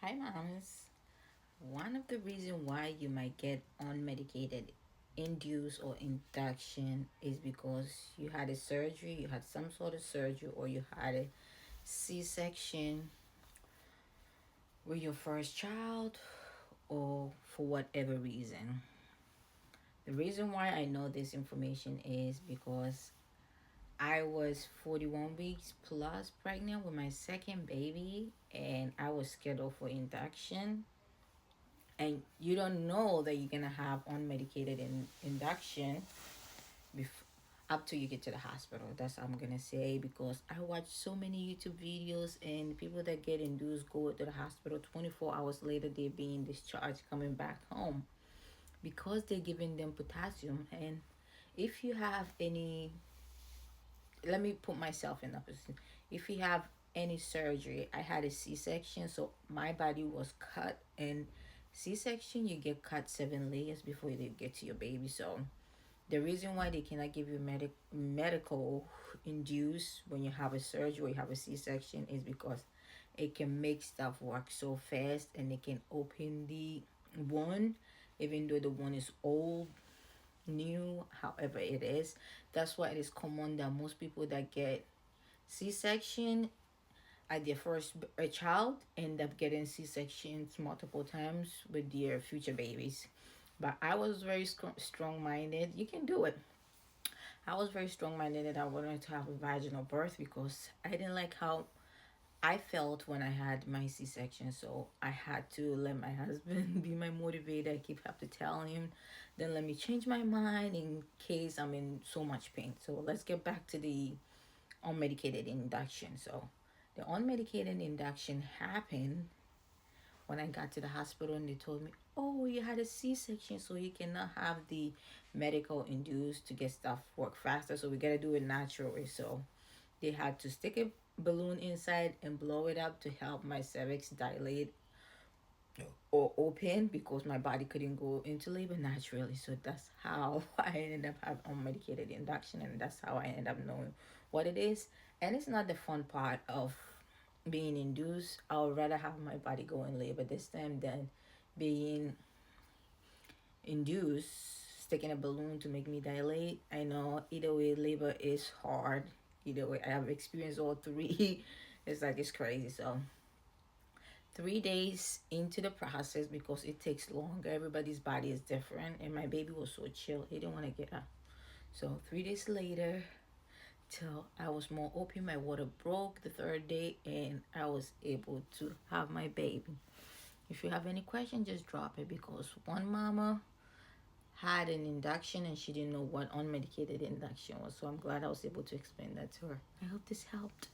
Hi, moms. One of the reasons why you might get unmedicated induce or induction is because you had a surgery, you had some sort of surgery, or you had a C-section with your first child, or for whatever reason. The reason why I know this information is because I was 41 weeks plus pregnant with my second baby, and I was scheduled for induction, and you don't know that you're gonna have unmedicated induction before up till you get to the hospital. That's what I'm gonna say, because I watch so many YouTube videos, and people that get induced go to the hospital 24 hours later they're being discharged coming back home because they're giving them potassium. And if you have any, let me put myself in that position. If you have any surgery, I had a C-section, so my body was cut. And C-section, you get cut 7 layers before you get to your baby. So the reason why they cannot give you medical induce when you have a surgery or you have a C-section is because it can make stuff work so fast, and it can open the wound even though the wound is old, new, however it is. That's why it is common that most people that get C-section at their first a child end up getting C-sections multiple times with their future babies. But I was very strong-minded. You can do it. I was very strong-minded that I wanted to have a vaginal birth because I didn't like how I felt when I had my C-section. So I had to let my husband be my motivator. I keep have to tell him, then let me change my mind in case I'm in so much pain. So let's get back to the unmedicated induction. So the unmedicated induction happened when I got to the hospital, and they told me, oh, you had a C-section, so you cannot have the medical induced to get stuff work faster. So we got to do it naturally. So they had to stick a balloon inside and blow it up to help my cervix dilate or open because my body couldn't go into labor naturally. So that's how I ended up having unmedicated induction, and that's how I ended up knowing what it is. And it's not the fun part of being induced. I would rather have my body go in labor this time than being induced, sticking a balloon to make me dilate. I know either way, labor is hard. Either way, I have experienced all three. It's like it's crazy. So 3 days into the process, because it takes longer, everybody's body is different, and my baby was so chill, he didn't want to get up. So 3 days later, till I was more open, my water broke the third day, and I was able to have my baby. If you have any question, just drop it, because one mama had an induction and she didn't know what unmedicated induction was. So I'm glad I was able to explain that to her. I hope this helped.